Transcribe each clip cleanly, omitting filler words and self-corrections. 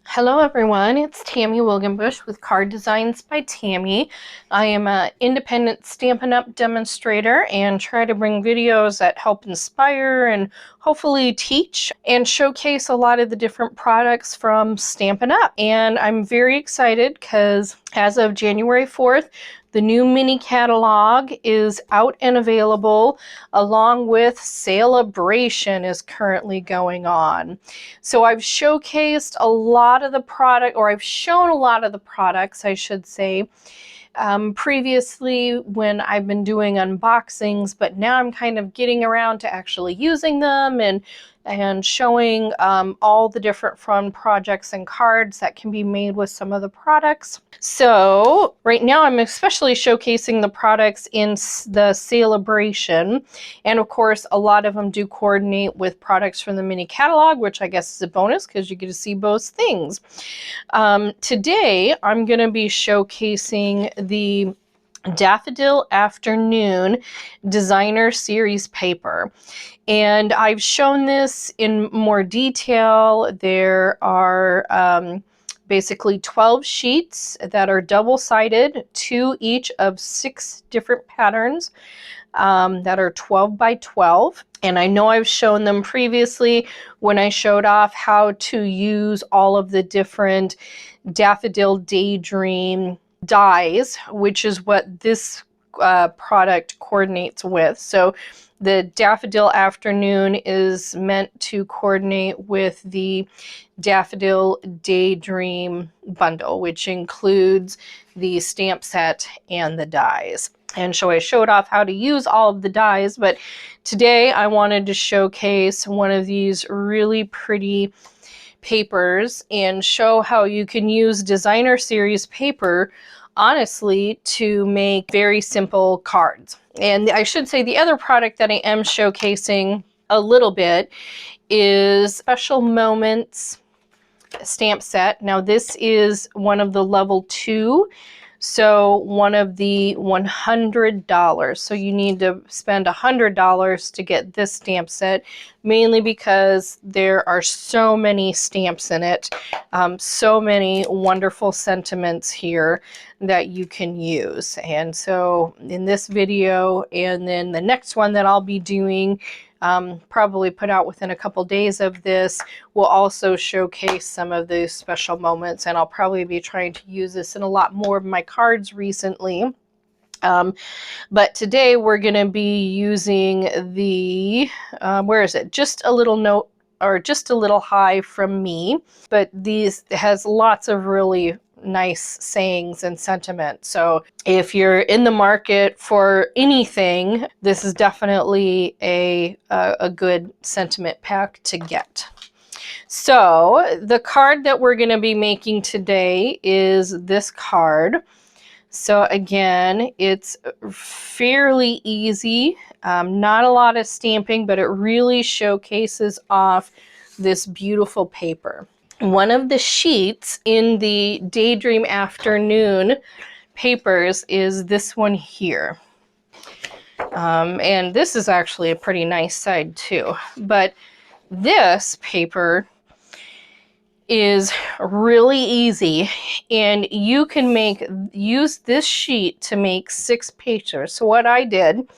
Hello everyone, it's Tammy Wilgenbush with Card Designs by Tammy. I am an independent Stampin' Up! Demonstrator and try to bring videos that help inspire and hopefully teach and showcase a lot of the different products from Stampin' Up! And I'm very excited because as of January 4th, the new mini catalog is out and available, along with Sale-a-Bration is currently going on. So I've showcased a lot of the product, or I've shown a lot of the products, I should say, previously when I've been doing unboxings, but now I'm kind of getting around to actually using them and showing all the different fun projects and cards that can be made with some of the products. So right now I'm especially showcasing the products in the Sale-a-Bration, and of course a lot of them do coordinate with products from the mini catalog, which I guess is a bonus because you get to see both things. Today I'm going to be showcasing the Daffodil Afternoon Designer Series paper. And I've shown this in more detail. There are basically 12 sheets that are double-sided, 2 each of 6 different patterns that are 12 by 12. And I know I've shown them previously when I showed off how to use all of the different Daffodil Daydream dies, which is what this product coordinates with. So the Daffodil Afternoon is meant to coordinate with the Daffodil Daydream bundle, which includes the stamp set and the dies. And so I showed off how to use all of the dies, but today I wanted to showcase one of these really pretty papers and show how you can use designer series paper honestly to make very simple cards. And I should say the other product that I am showcasing a little bit is Special Moments stamp set. Now this is one of the level 2, so one of the $100. So you need to spend $100 to get this stamp set, mainly because there are so many stamps in it, so many wonderful sentiments here that you can use. And so in this video and then the next one that I'll be doing, probably put out within a couple days of this, will also showcase some of those special moments, and I'll probably be trying to use this in a lot more of my cards recently. But today we're going to be using the, where is it? Just a Little Note, or Just a Little High from Me. But these has lots of really nice sayings and sentiment. So if you're in the market for anything, this is definitely a good sentiment pack to get. So the card that we're going to be making today is this card. So again, it's fairly easy, not a lot of stamping, but it really showcases off this beautiful paper. One of the sheets in the Daydream Afternoon papers is this one here. And this is actually a pretty nice side too. But this paper is really easy, and you can use this sheet to make 6 papers. So what I did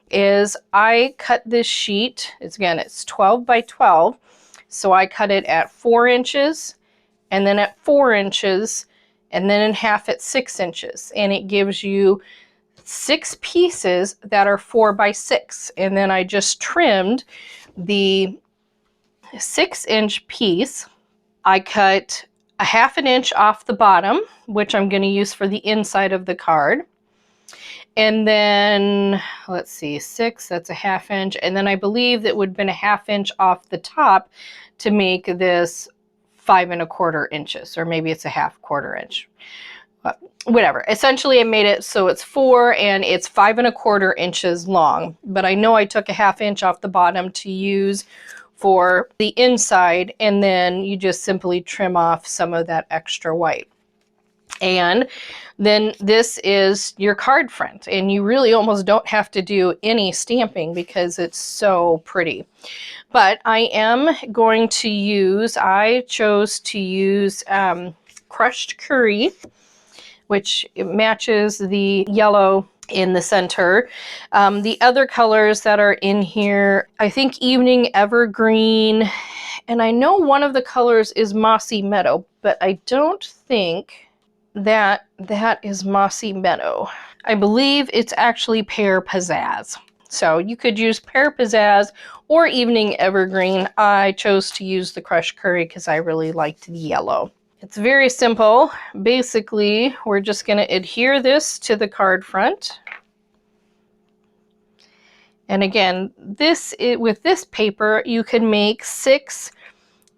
is I cut this sheet, it's 12 by 12, so I cut it at 4 inches, and then at 4 inches, and then in half at 6 inches, and it gives you 6 pieces that are 4 by 6. And then I just trimmed the 6-inch piece. I cut a ½ inch off the bottom, which I'm going to use for the inside of the card. And then, let's see, 6, that's a ½ inch. And then I believe that would have been a ½ inch off the top to make this 5 1/4 inches, or maybe it's a ½ inch. But whatever. Essentially, I made it so it's 4 and it's 5 1/4 inches long. But I know I took a ½ inch off the bottom to use for the inside, and then you just simply trim off some of that extra white. And then this is your card front, and you really almost don't have to do any stamping because it's so pretty. But I am going to use, I chose to use crushed curry, which matches the yellow in the center. The other colors that are in here, I think Evening Evergreen, and I know one of the colors is Mossy Meadow, but I don't think that is Mossy Meadow. I believe it's actually Pear Pizzazz. So you could use Pear Pizzazz or Evening Evergreen. I chose to use the crushed curry because I really liked the yellow. It's very simple. Basically, we're just going to adhere this to the card front. And again, with this paper, you can make 6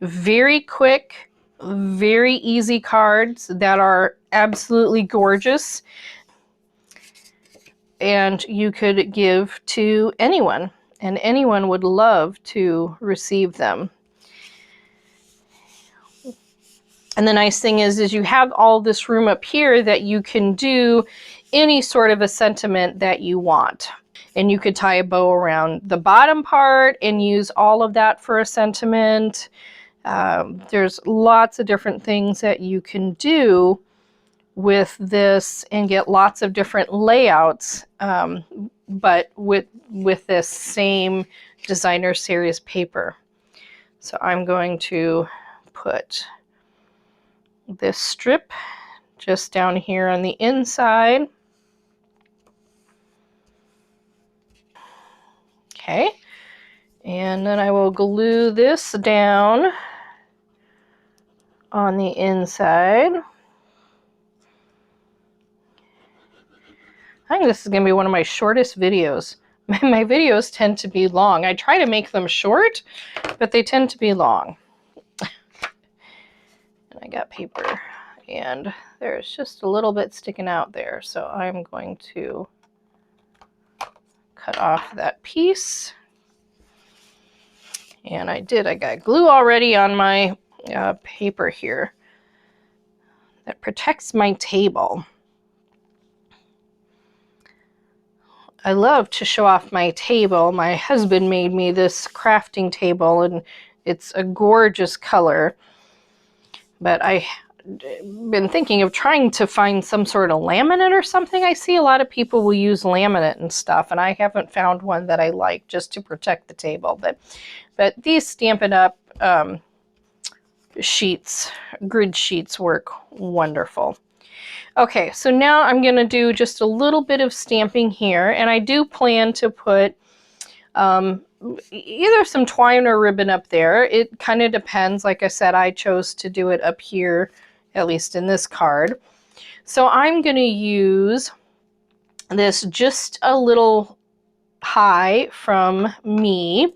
very quick, very easy cards that are absolutely gorgeous. And you could give to anyone, and anyone would love to receive them. And the nice thing is you have all this room up here that you can do any sort of a sentiment that you want. And you could tie a bow around the bottom part and use all of that for a sentiment. There's lots of different things that you can do with this and get lots of different layouts, but with this same designer series paper. So I'm going to put this strip just down here on the inside. Okay, and then I will glue this down on the inside. I think this is going to be one of my shortest videos. My videos tend to be long. I try to make them short, but they tend to be long. And I got paper, and there's just a little bit sticking out there, so I'm going to cut off that piece. And I got glue already on my paper here that protects my table. I love to show off my table. My husband made me this crafting table, and it's a gorgeous color. But I've been thinking of trying to find some sort of laminate or something. I see a lot of people will use laminate and stuff, and I haven't found one that I like just to protect the table. But these Stampin' Up sheets, grid sheets, work wonderful. Okay, so now I'm going to do just a little bit of stamping here, and I do plan to put either some twine or ribbon up there. It kind of depends. Like I said, I chose to do it up here, at least in this card. So I'm going to use this Just a Little High from me.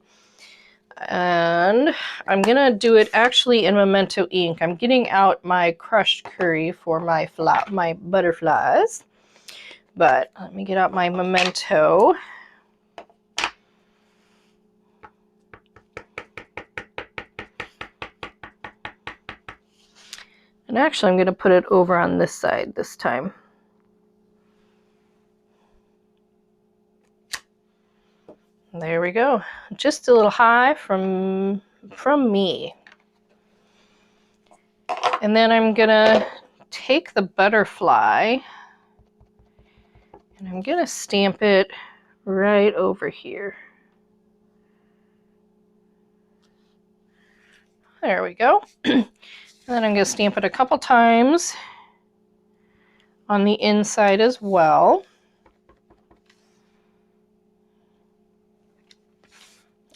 And I'm going to do it actually in Memento ink. I'm getting out my crushed curry for my butterflies. But let me get out my Memento. And actually, I'm going to put it over on this side this time. There we go. Just a little high from me. And then I'm going to take the butterfly and I'm going to stamp it right over here. There we go. And then I'm going to stamp it a couple times on the inside as well.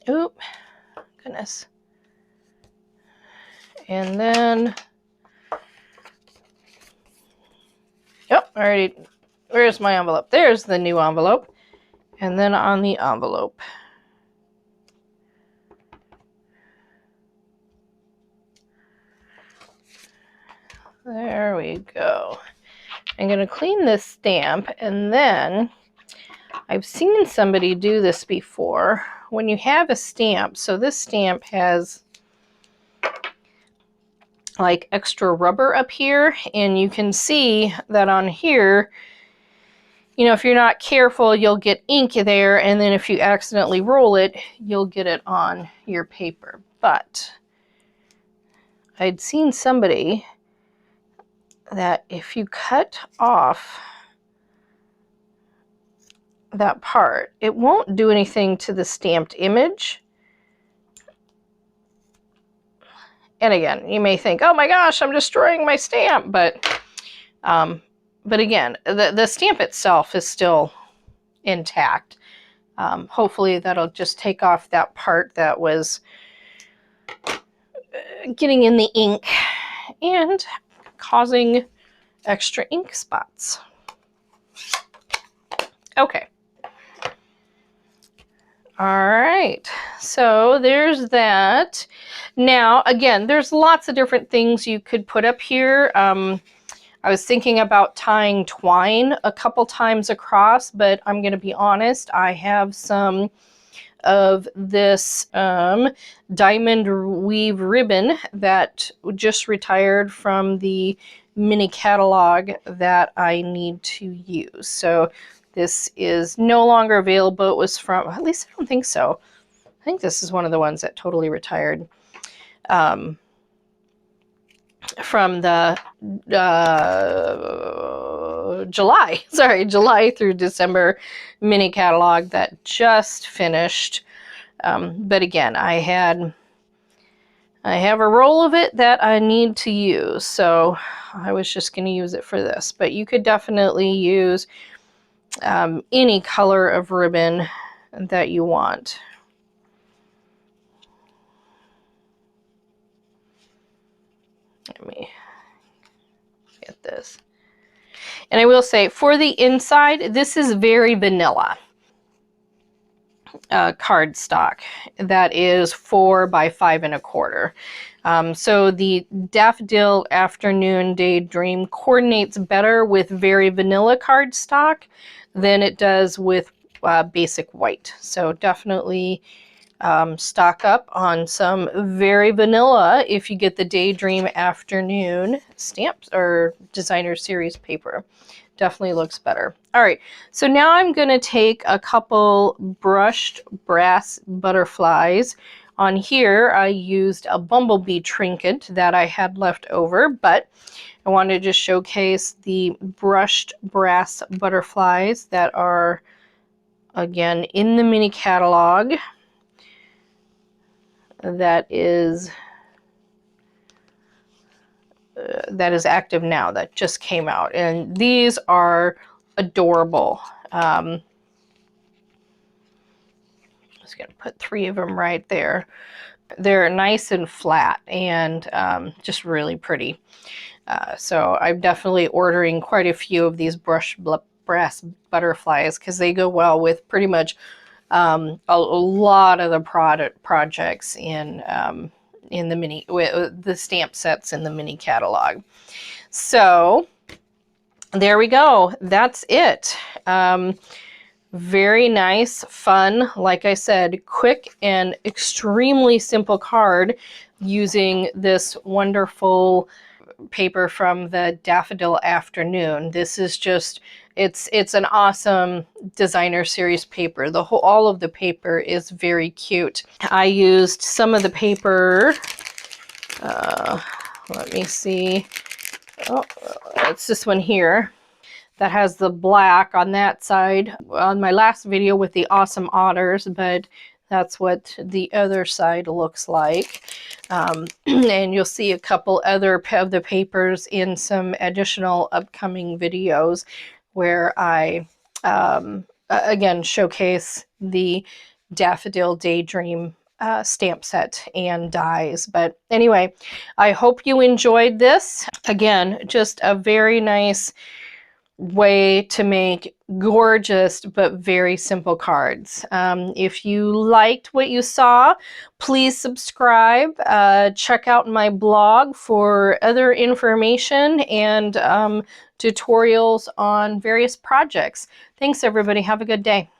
Oop, goodness. And then, yep, already, where's my envelope? There's the new envelope. And then on the envelope. There we go. I'm going to clean this stamp, and then I've seen somebody do this before. When you have a stamp, so this stamp has like extra rubber up here, and you can see that on here, you know, if you're not careful, you'll get ink there, and then if you accidentally roll it, you'll get it on your paper. But I'd seen somebody that if you cut off that part, it won't do anything to the stamped image. And again, you may think, oh my gosh, I'm destroying my stamp, but again, the stamp itself is still intact. Hopefully that'll just take off that part that was getting in the ink and causing extra ink spots. Okay. All right, so there's that. Now, again, there's lots of different things you could put up here. I was thinking about tying twine a couple times across, but I'm going to be honest, I have some of this diamond weave ribbon that just retired from the mini catalog that I need to use. So this is no longer available. It was from, at least I don't think so. I think this is one of the ones that totally retired. From the July through December mini catalog that just finished. But again, I have a roll of it that I need to use, so I was just going to use it for this. But you could definitely use any color of ribbon that you want. Let me get this. And I will say, for the inside, this is very vanilla cardstock. That is 4 by 5 1/4. So the Daffodil Afternoon Daydream coordinates better with very vanilla cardstock than it does with basic white. So definitely stock up on some very vanilla if you get the Daydream Afternoon stamps or designer series paper. Definitely looks better. All right, so now I'm going to take a couple brushed brass butterflies. On here, I used a bumblebee trinket that I had left over, but I wanted to just showcase the brushed brass butterflies that are, again, in the mini catalog. That is active now, that just came out, and these are adorable. I'm just gonna put 3 of them right there. They're nice and flat and just really pretty. So I'm definitely ordering quite a few of these brushed brass butterflies because they go well with pretty much a lot of the projects in the stamp sets in the mini catalog. So there we go. That's it. Very nice, fun, like I said, quick and extremely simple card using this wonderful paper from the Daffodil Afternoon. This is just, it's an awesome designer series paper. All of the paper is very cute. I used some of the paper, let me see. Oh, it's this one here that has the black on that side on my last video with the awesome otters, but that's what the other side looks like. And you'll see a couple other of the papers in some additional upcoming videos where I, again, showcase the Daffodil Daydream stamp set and dies. But anyway, I hope you enjoyed this. Again, just a very nice way to make gorgeous but very simple cards. If you liked what you saw, please subscribe. Check out my blog for other information and tutorials on various projects. Thanks everybody. Have a good day.